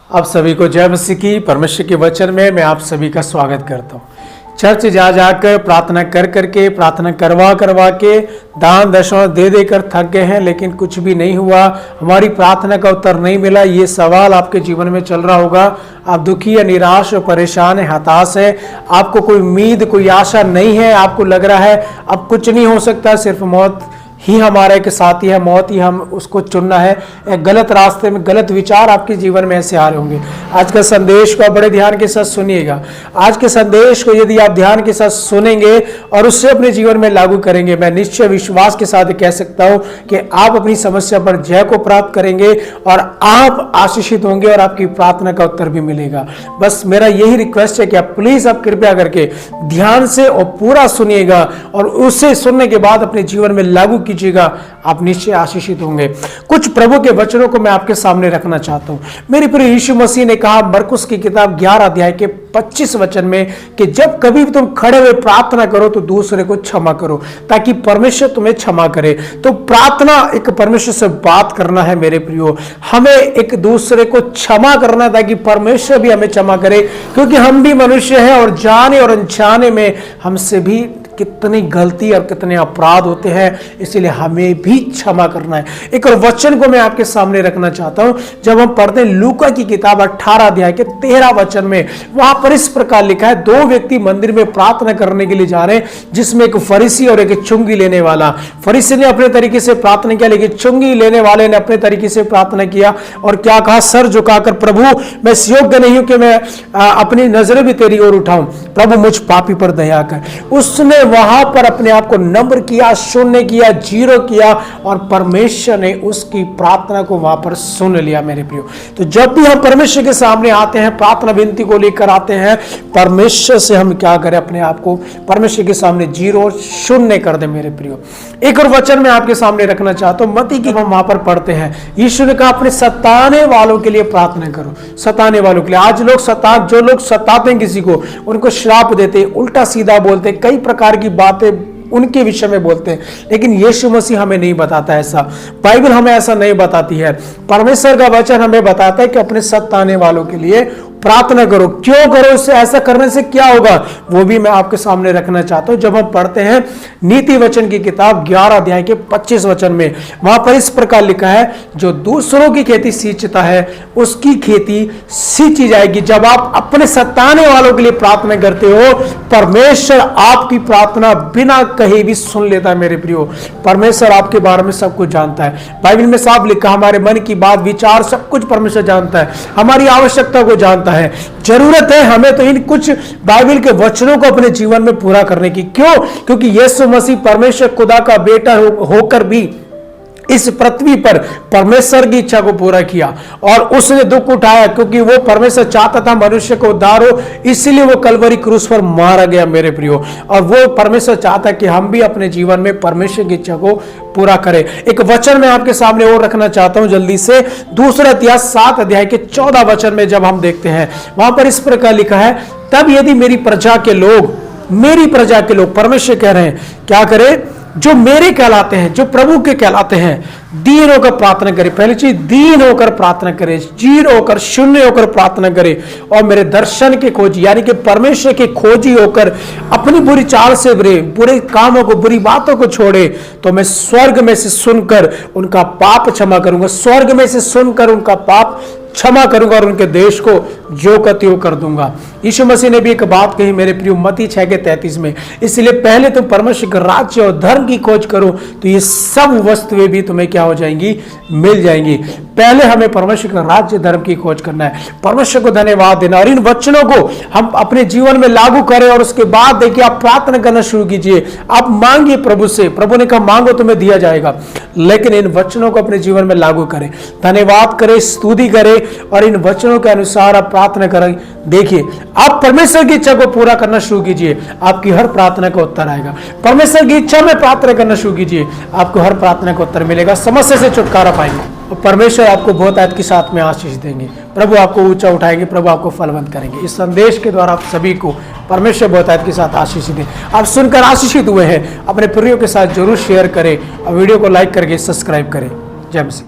आप सभी को जय मसीह की। परमेश्वर के वचन में मैं आप सभी का स्वागत करता हूँ। चर्च जा जाकर प्रार्थना कर करके, प्रार्थना करवा करवा के, दान दशा दे देकर थक गए हैं, लेकिन कुछ भी नहीं हुआ, हमारी प्रार्थना का उत्तर नहीं मिला। ये सवाल आपके जीवन में चल रहा होगा। आप दुखी या निराश और परेशान है, हताश है, आपको कोई उम्मीद, कोई आशा नहीं है, आपको लग रहा है अब कुछ नहीं हो सकता, सिर्फ मौत ही हमारे के साथ ही है, मौत ही हम उसको चुनना है। एक गलत रास्ते में गलत विचार आपके जीवन में ऐसे आ रहे होंगे। आज का संदेश को आप बड़े ध्यान के साथ सुनिएगा। आज के संदेश को यदि आप ध्यान के साथ सुनेंगे और उससे अपने जीवन में लागू करेंगे, मैं निश्चय विश्वास के साथ कह सकता हूं कि आप अपनी समस्या पर जय को प्राप्त करेंगे और आप आशीषित होंगे और आपकी प्रार्थना का उत्तर भी मिलेगा। बस मेरा यही रिक्वेस्ट है कि आप प्लीज आप कृपया करके ध्यान से और पूरा सुनिएगा और उसे सुनने के बाद अपने जीवन में लागू कीजिएगा, आप निश्चय आशीषित होंगे। कुछ प्रभु के वचनों को मैं आपके सामने रखना चाहता हूं। मेरे प्रिय यीशु मसीह ने कहा मरकुस की किताब 11 अध्याय के 25 वचन में कि जब कभी भी तुम खड़े हुए प्रार्थना करो तो दूसरे को क्षमा करो ताकि परमेश्वर तुम्हें क्षमा करे। तो प्रार्थना एक परमेश्वर से बात करना है मेरे प्रियो, हमें एक दूसरे को क्षमा करना ताकि परमेश्वर भी हमें क्षमा करे, क्योंकि हम भी मनुष्य हैं और जाने और अनजाने में हमसे भी कितनी गलती और कितने अपराध होते हैं, इसीलिए हमें भी क्षमा करना है। एक और वचन को मैं आपके सामने रखना चाहता हूं। जब हम पढ़ते हैं लूका की किताब 18 अध्याय के 13 वचन में, वहां पर इस प्रकार लिखा है, दो व्यक्ति मंदिर में प्रार्थना करने के लिए जा रहे हैं, जिसमें एक फरीसी और एक चुंगी लेने वाला। फरीसी ने अपने तरीके से प्रार्थना किया, लेकिन चुंगी लेने वाले ने अपने तरीके से प्रार्थना किया और क्या कहा, सर झुकाकर, प्रभु मैं इस योग्य नहीं हूं कि मैं अपनी नजरें भी तेरी ओर उठाऊं, प्रभु मुझ पापी पर दया कर। उसने वहां पर अपने आप को नम्र किया, शून्य किया, जीरो किया और परमेश्वर ने उसकी प्रार्थना को वहां पर सुन लिया। मेरे प्रियो, तो जब भी हम परमेश्वर के सामने आते हैं, प्रार्थना विनती को लेकर आते हैं, परमेश्वर से हम क्या करें, अपने आप को परमेश्वर के सामने जीरो शून्य कर दे। मेरे प्रियो, एक और वचन में आपके सामने रखना चाहता हूं, मत्ती की हम वहां पर पढ़ते हैं, यीशु ने कहा अपने सताने वालों के लिए प्रार्थना करो। सताने वालों के लिए, आज लोग जो लोग सताते हैं किसी को, उनको श्राप देते, उल्टा सीधा बोलते, कई प्रकार की बातें उनके विषय में बोलते हैं, लेकिन यीशु मसीह हमें नहीं बताता ऐसा। बाइबल हमें ऐसा नहीं बताती है। परमेश्वर का वचन हमें बताता है कि अपने सताने वालों के लिए प्रार्थना करो। क्यों करो, इससे ऐसा करने से क्या होगा, वो भी मैं आपके सामने रखना चाहता हूं। जब हम पढ़ते हैं नीति वचन की किताब 11 अध्याय के 25 वचन में, वहां पर इस प्रकार लिखा है, जो दूसरों की खेती सींचता है उसकी खेती सींची जाएगी। जब आप अपने सताने वालों के लिए प्रार्थना करते हो, परमेश्वर आपकी प्रार्थना बिना कहीं भी सुन लेता है। मेरे प्रियो, परमेश्वर आपके बारे में सब कुछ जानता है। बाइबल में साफ लिखा, हमारे मन की बात, विचार, सब कुछ परमेश्वर जानता है, हमारी आवश्यकता को जानता है। जरूरत है हमें तो इन कुछ बाइबल के वचनों को अपने जीवन में पूरा करने की। क्यों? क्योंकि यीशु मसीह परमेश्वर खुदा का बेटा होकर भी इस पृथ्वी पर परमेश्वर की इच्छा को पूरा किया और उसने दुख उठाया, क्योंकि वो परमेश्वर चाहता था मनुष्य को उद्धार हो, इसलिए वो कलवरी क्रूस पर मारा गया। मेरे प्रियो, और वो परमेश्वर चाहता है कि हम भी अपने जीवन में परमेश्वर की इच्छा को पूरा करें। एक वचन मैं आपके सामने और रखना चाहता हूं जल्दी से, दूसरा इतिहास 7 अध्याय के 14 वचन में जब हम देखते हैं, वहां पर इस प्रकार लिखा है, तब यदि मेरी प्रजा के लोग, परमेश्वर कह रहे हैं, क्या करें, जो मेरे कहलाते हैं, जो प्रभु के कहलाते हैं, दीन होकर प्रार्थना करे। पहली चीज, दीन होकर प्रार्थना करे, जीरो होकर, शून्य होकर प्रार्थना करे और मेरे दर्शन के खोजी, यानी कि परमेश्वर के खोजी होकर अपनी बुरी चाल से बुरे कामों को, बुरी बातों को छोड़े, तो मैं स्वर्ग में से सुनकर उनका पाप क्षमा करूंगा, स्वर्ग में से सुनकर उनका पाप क्षमा करूंगा और उनके देश को जो का त्यों कर दूंगा। यीशु मसीह ने भी एक बात कही मेरे प्रिय, मत्ती 6 के 33 में, इसलिए पहले तुम परमेश्वर के राज्य और धर्म की खोज करो तो ये सब वस्तुएं भी तुम्हें क्या हो जाएंगी, मिल जाएंगी। पहले हमें परमेश्वर का राज्य धर्म की खोज करना है, परमेश्वर को धन्यवाद देना और इन वचनों को हम अपने जीवन में लागू करें। और उसके बाद देखिए, आप प्रार्थना करना शुरू कीजिए, आप मांगिए प्रभु से। प्रभु ने कहा मांगो तुम्हें दिया जाएगा, लेकिन इन वचनों को अपने जीवन में लागू करें, धन्यवाद करें, स्तुति करें और इन वचनों के अनुसार आप प्रार्थना करें। देखिए, आप परमेश्वर की इच्छा को पूरा करना शुरू कीजिए, आपकी हर प्रार्थना का उत्तर आएगा। परमेश्वर की इच्छा में प्रार्थना करना शुरू कीजिए, आपको हर प्रार्थना का उत्तर मिलेगा, समस्या से छुटकारा पाएंगे और परमेश्वर आपको बहुत आयत के साथ में आशीष देंगे। प्रभु आपको ऊंचा उठाएंगे, प्रभु आपको फलवंत करेंगे। इस संदेश के द्वारा आप सभी को परमेश्वर बहुत आयत के साथ आशीष दें। आप सुनकर आशीषित हुए हैं, अपने प्रियों के साथ जरूर शेयर करें और वीडियो को लाइक करके सब्सक्राइब करें। जय मसीह।